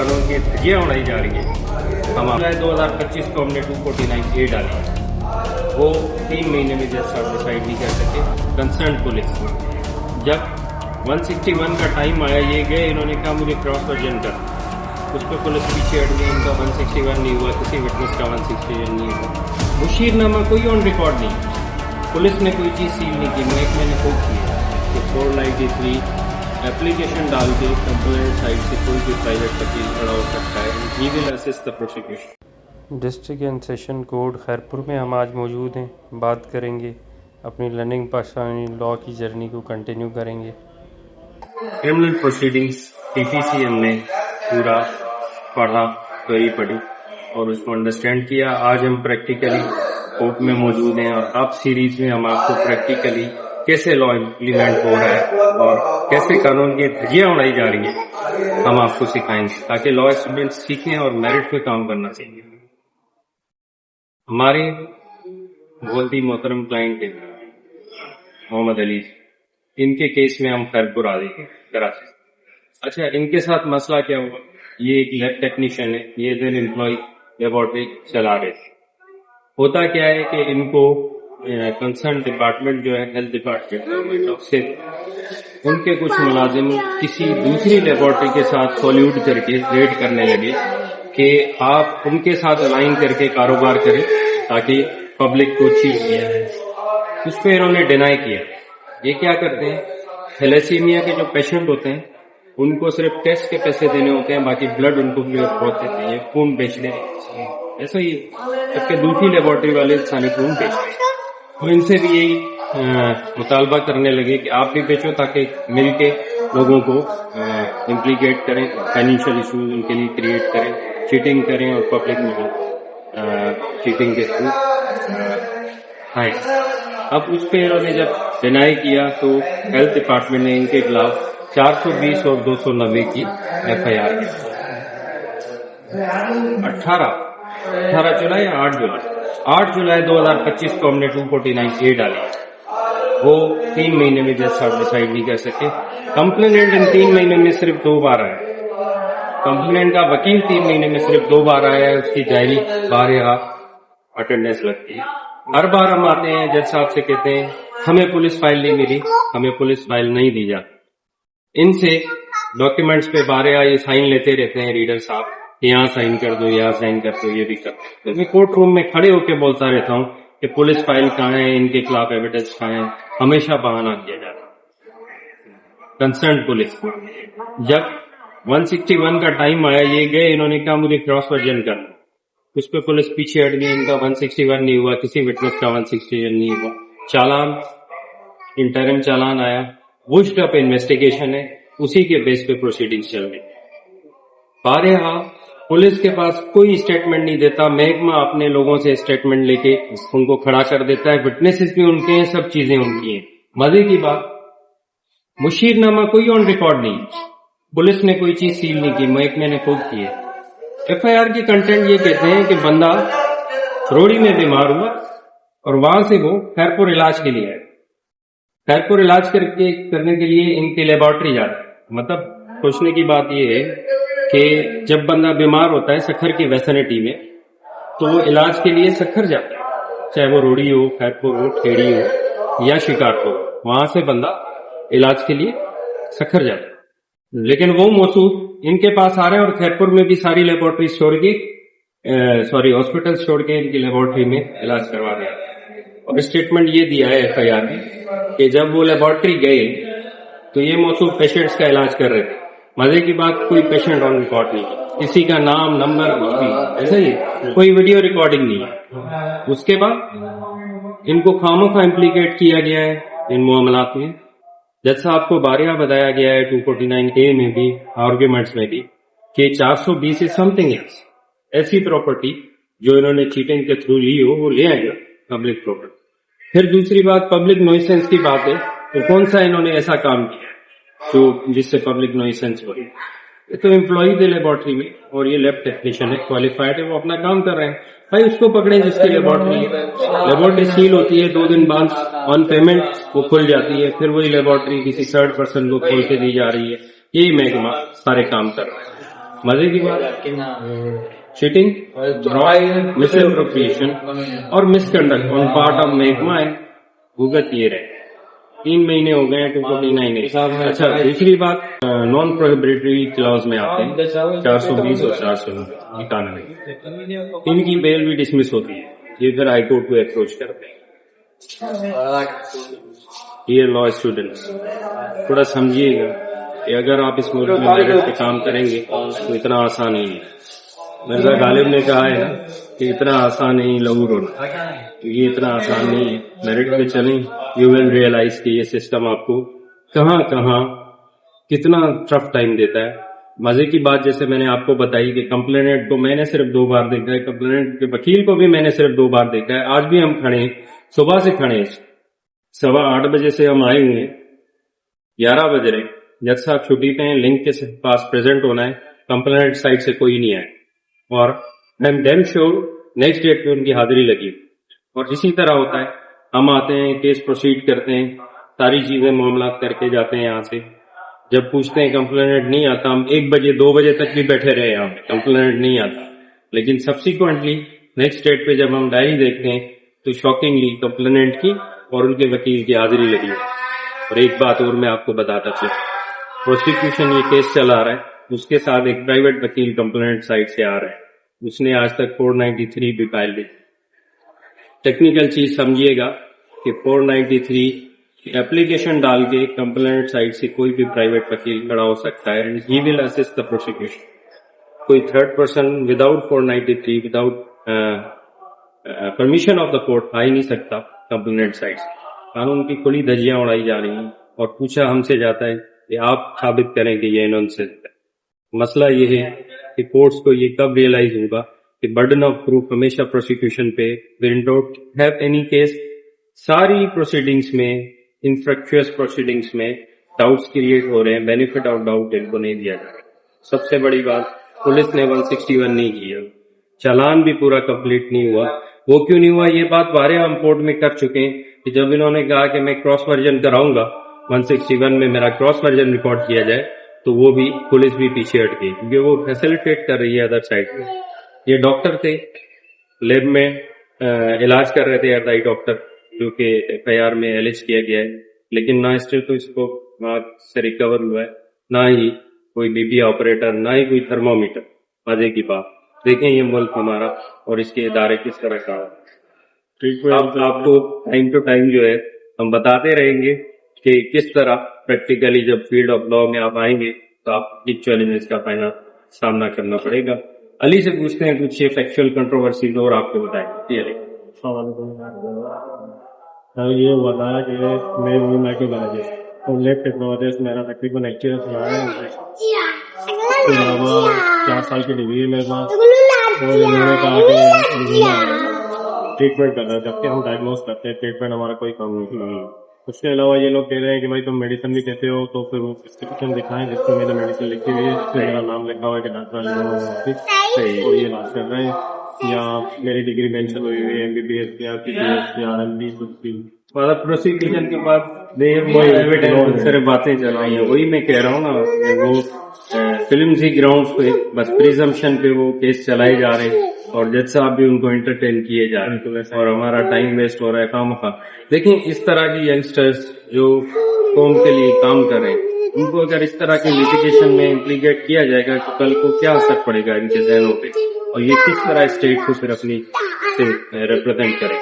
की धज्जियां उड़ाई जा रही है। हम 2025 को हमने 249A डाली है, वो 3 महीने में जज साहब डिसाइड नहीं कर सके। कंसर्न पुलिस जब 161 का टाइम आया, ये गए, इन्होंने कहा मुझे क्रॉस वर्जन कर, उस पर पुलिस पीछे हट गई। इनका 161 नहीं हुआ, किसी विटनेस का 161 नहीं हुआ। मुशीरनामा कोई ऑन रिकॉर्ड नहीं, पुलिस ने कोई चीज़ सील नहीं की। महकमे ने खूब किया कि 493 एप्लीकेशन डाल के कंप्लेंट साइड से कोई भी प्राइवेट वकील खड़ा हो सकता है। ही will assist the prosecution. District and session court Khairpur में हम आज मौजूद हैं, बात करेंगे, अपनी लर्निंग पाकिस्तानी लॉ की जर्नी को कंटिन्यू करेंगे। क्रिमिनल प्रोसीडिंग्स TTC हमने पूरा पढ़ा, क्वेरी पढ़ी और उसको अंडरस्टैंड किया। आज हम प्रैक्टिकली कोर्ट में मौजूद हैं और अब सीरीज में हम आपको प्रैक्टिकली कैसे लॉ इम्प्लीमेंट हो रहा है और कैसे कानून की धज्जियां उड़ाई जा रही है, हम आपको सिखाएंगे ताकि लॉ स्टूडेंट्स सीखें और मेरिट पे काम करना चाहिए। हमारे बहुत ही मोहतरम क्लाइंट है मोहम्मद अली, इनके केस में हम खैरपुर आ गए कराची। अच्छा, इनके साथ मसला क्या हुआ, ये एक लैब टेक्नीशियन है, ये दिन एम्प्लॉय लेबोरेटरी चला रहे थे। होता क्या है कि इनको कंसर्न डिपार्टमेंट जो है हेल्थ डिपार्टमेंट से उनके कुछ मुलाजिम किसी दूसरी लेबोरेटरी के साथ कोल्यूड करके रेड करने लगे कि आप उनके साथ अलाइन करके कारोबार करें ताकि पब्लिक को चीज दिया है। उस पर इन्होंने डिनाई किया। ये क्या करते हैं, थैलेसीमिया के जो पेशेंट होते हैं उनको सिर्फ टेस्ट के पैसे देने होते हैं, बाकी ब्लड उनको बहुत देते हैं, खून बेचते हैं। ऐसा ही जबकि दूसरी लेबोरेटरी वाले इंसानी खून बेचते हैं। तो इनसे भी यही मुतालबा करने लगे कि आप भी बेचो ताकि मिल के लोगों को इम्प्लीकेट करें, फाइनेंशियल इशूज उनके लिए क्रिएट करें, चीटिंग करें और पब्लिक में चीटिंग के थ्रू आए। अब उस पर इन्होंने जब डिनाई किया तो हेल्थ डिपार्टमेंट ने इनके खिलाफ 420 और 290 की FIR की। 18 जुलाई या 8 जुलाई 2025 को हमने 249A डाली, वो 3 महीने में जज साहब डिसाइड नहीं कर सके। कंप्लेनेंट इन 3 महीने में सिर्फ 2 बार आया, कंप्लेनेंट का वकील 3 महीने में सिर्फ 2 बार आया है, उसकी डायरी 12 अटेंडेंस लगती है। हर बार हम आते हैं, जज साहब से कहते हैं हमें पुलिस फाइल नहीं मिली, हमें पुलिस फाइल नहीं दी जाती। इनसे डॉक्यूमेंट्स पे 12 ये साइन लेते रहते हैं रीडर साहब, यहाँ साइन कर दो, यहाँ साइन कर दो, ये भी कर दो। तो मैं कोर्ट रूम में खड़े होकर बोलता रहता हूँ कि पुलिस फाइल कहाँ है, इनके खिलाफ एविडेंस कहाँ है, हमेशा बहाना किया जाता है। कंसर्न पुलिस जब 161 का टाइम आया, ये गए, इन्होंने कहा मुझे क्रॉस वर्जन करना, उस पर पुलिस पीछे हट गई। इनका 161 नहीं हुआ, किसी विटनेस का 161 नहीं हुआ। चालान, इंटरिम चालान आया, वुश्ड अप इन्वेस्टिगेशन है, उसी के बेस पे प्रोसीडिंग्स चल रही। 12 पुलिस के पास कोई स्टेटमेंट नहीं देता, महकमा अपने लोगों से स्टेटमेंट लेके उनको खड़ा कर देता है, विटनेसेस भी उनके हैं, सब चीजें उनकी हैं। मजे की बात, मुशीरनामा कोई ऑन रिकॉर्ड नहीं, पुलिस ने कोई चीज सील नहीं की, महकमे ने खुद की है। FIR की कंटेंट ये कहते हैं कि बंदा रोड़ी में बीमार हुआ और वहां से वो खैरपुर इलाज के लिए आए। खैरपुर इलाज करने के लिए इनकी लेबोरेटरी जाता है। मतलब सोचने की बात ये है कि जब बंदा बीमार होता है सखर की वैसेनिटी में, तो वो इलाज के लिए सखर जाता है, चाहे वो रोड़ी हो, खैरपुर हो, ठेड़ी हो या शिकारपुर हो, वहां से बंदा इलाज के लिए सखर जाता है। लेकिन वो मौसूद इनके पास आ रहे हैं और खैरपुर में भी सारी लेबोरेटरी छोड़ के हॉस्पिटल छोड़ के इनकी लेबोरेटरी में इलाज करवा रहे हैं। और स्टेटमेंट ये दिया है FIR में कि जब वो लेबोरेटरी गए तो ये मौसूद पेशेंट्स का इलाज कर रहे थे। मजे की बात, कोई पेशेंट ऑन रिकॉर्ड नहीं है, किसी का नाम नंबर कुछ भी, ऐसा ही कोई वीडियो रिकॉर्डिंग नहीं है। उसके बाद इनको खामोखा इम्प्लीकेट किया गया है इन मामलात में। जज साहब को 12 बताया गया है 249A में भी, आर्ग्यूमेंट्स में भी, कि 420 इज समथिंग एल्स, ऐसी प्रॉपर्टी जो इन्होंने चीटिंग के थ्रू ली हो वो ले आएगा पब्लिक प्रॉपर्टी। फिर दूसरी बात, पब्लिक नॉइसेंस की बात है, तो कौन सा इन्होंने ऐसा काम किया जो जिससे पब्लिक नॉइसेंस हो रही है। ये तो एम्प्लॉई थे लेबोरेटरी में और ये लैब टेक्नीशियन है, क्वालिफाइड है, वो अपना काम कर रहे हैं। भाई उसको पकड़े जिसकी लेबोरेटरी सील होती है, 2 दिन बाद ऑन पेमेंट वो खुल जाती है, फिर वही लेबोरेटरी किसी थर्ड पर्सन को खोल के दी जा रही है। यही महकमा सारे काम कर रहा है। मजे की बात, चीटिंग, मिस एप्रोप्रिएशन और मिसकंडक्ट ऑन पार्ट ऑफ महकमा है, भुगत ये रहे। 3 महीने हो गए 249A। अच्छा, दूसरी बात, नॉन प्रोहिबिटरी क्लॉज में आते हैं 420 और 491, इनकी बेल भी डिसमिस होती है, ये फिर हाई कोर्ट को अप्रोच करते हैं। ये लॉ स्टूडेंट्स थोड़ा समझिएगा कि अगर आप इस मुल्क में मेरिट पे काम करेंगे तो इतना आसान नहीं है। मिर्जा गालिब ने कहा है ना कि इतना आसान नहीं लहू रोना, तो ये इतना आसान नहीं है। मेरिट पे चलें, यू विल रियलाइज कि ये सिस्टम आपको कहाँ कहाँ कितना टफ टाइम देता है। मजे की बात, जैसे मैंने आपको बताई कि कंप्लेनेंट को मैंने सिर्फ 2 बार देखा है, कंप्लेनेंट के वकील को भी मैंने सिर्फ 2 बार देखा है। आज भी हम खड़े हैं, सुबह से खड़े हैं, 8:15 बजे से हम आए हुए हैं, 11 बज रहे। जज साहब छुट्टी पे हैं, लिंक के पास प्रेजेंट होना है, कंप्लेनेंट साइड से कोई नहीं आए, और I am damn sure next date पे उनकी हाजिरी लगी। और इसी तरह होता है, हम आते हैं, केस प्रोसीड करते हैं, सारी चीजें मामला करके जाते हैं यहाँ से। जब पूछते हैं कंप्लेनेंट नहीं आता, हम 1 बजे 2 बजे तक भी बैठे रहे यहाँ पे, कंप्लेनेंट नहीं आता। लेकिन सब्सिक्वेंटली नेक्स्ट डेट पे जब हम डायरी देखते हैं तो शॉकिंगली कंप्लेनेंट की और उनके वकील की हाजिरी लगी। और एक बात और मैं आपको बताता चलूं, प्रोसिक्यूशन ये केस चला रहा है, उसके साथ एक प्राइवेट वकील कंप्लेनेंट साइड से आ रहा है, उसने आज तक 493 भी फाइल दी। टेक्निकल चीज समझिएगा कि 493 एप्लीकेशन डाल के कंप्लेनेंट साइड से कोई भी प्राइवेट वकील खड़ा हो सकता है, and he will assist the prosecution. कोई third person without 493 without permission of the court आ ही नहीं सकता कंप्लेनेंट साइड से। कानून की खुली धज्जियां उड़ाई जा रही हैं और पूछा हमसे जाता है कि आप साबित करें कि ये नॉनसेंस है। मसला ये है कि कोर्ट्स को ये कब रियलाइज होगा कि बर्डन ऑफ प्रूफ हमेशा प्रोसिक्यूशन पे, we don't have any case. सारी प्रोसीडिंग्स में, इंफ्रक्चुअस प्रोसीडिंग्स में डाउट्स क्रिएट हो रहे हैं, बेनिफिट ऑफ डाउट इनको नहीं दिया जा रहा। सबसे बड़ी बात, पुलिस ने 161 नहीं किया, चालान भी पूरा कंप्लीट नहीं हुआ। वो क्यों नहीं हुआ, ये बात बारे हम कोर्ट में कर चुके हैं कि जब इन्होंने कहा कि मैं क्रॉस वर्जन कराऊंगा, 161 में मेरा क्रॉस वर्जन रिकॉर्ड किया जाए, तो वो भी पुलिस भी पीछे हट गई, क्योंकि वो फैसिलिटेट कर रही है अदर साइड में। ये डॉक्टर थे, लैब में इलाज कर रहे थे, एआरआई डॉक्टर, जो कि एफआईआर में एलिज किया गया है, लेकिन ना स्टिल तो इसको वहां से रिकवर हुआ है, ना ही कोई बीबी ऑपरेटर, ना ही कोई थर्मोमीटर। मजे की बात, देखें ये मुल्क हमारा और इसके इदारे किस तरह का ट्रीटमेंट। आपको टाइम टू टाइम जो है हम बताते रहेंगे कि किस तरह प्रैक्टिकली जब फील्ड ऑफ लॉ में आप आएंगे तो आप किस चैलेंजेस का सामना करना पड़ेगा। अली से पूछते हैं कुछ फैक्चुअल कंट्रोवर्सीज और आपको बताएंगे। जी अली। ये हुआ था कि मैं वो माइक्रो बायोलॉजी और लैब टेक्नोलॉजिस्ट मेरा तकरीबन एक्सपीरियंस रहा है। इसके अलावा 4 साल की डिग्री मेरे पास, और इन्होंने कहा कि ट्रीटमेंट करना है, जबकि हम डायग्नोज करते हैं, ट्रीटमेंट हमारा कोई काम नहीं। उसके अलावा ये लोग कह रहे हैं कि भाई तुम मेडिसिन भी कहते हो, तो फिर वो प्रिस्क्रिप्शन दिखाएं जिसमें मैंने मेडिसिन लिखी हुई है, जिसमें मेरा नाम लिखा हुआ है कि डॉक्टर और ये इलाज कर रहे हैं, या मेरी डिग्री मेंशन हुई हुई है एमबीबीएस या पीजीएस या आरएमडी कुछ भी। प्रोसिक्यूशन के बाद एविडेंस सिर्फ बातें चल रही हैं, वही मैं कह रहा हूँ ना, वो फिल्म ग्राउंड पे बस प्रिजम्पशन पे वो केस चलाए जा रहे हैं और जज साहब भी उनको एंटरटेन किए जा रहे हैं और हमारा टाइम वेस्ट हो रहा है खामखा। देखें, इस तरह की यंगस्टर्स जो कौम के लिए काम कर रहे हैं, उनको अगर इस तरह के लिटिगेशन में इम्प्लीकेट किया जाएगा तो कल को क्या असर पड़ेगा इनके जहनों पे, और ये किस तरह स्टेट को फिर अपनी से रिप्रेजेंट करें।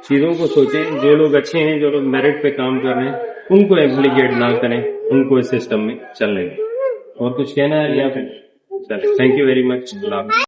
चीजों को सोचें, जो लोग अच्छे हैं, जो लोग मेरिट पे काम कर रहे हैं, उनको इम्प्लीकेट ना करें, उनको इस सिस्टम में चलने दें। और कुछ कहना है या फिर चले? Thank you very much.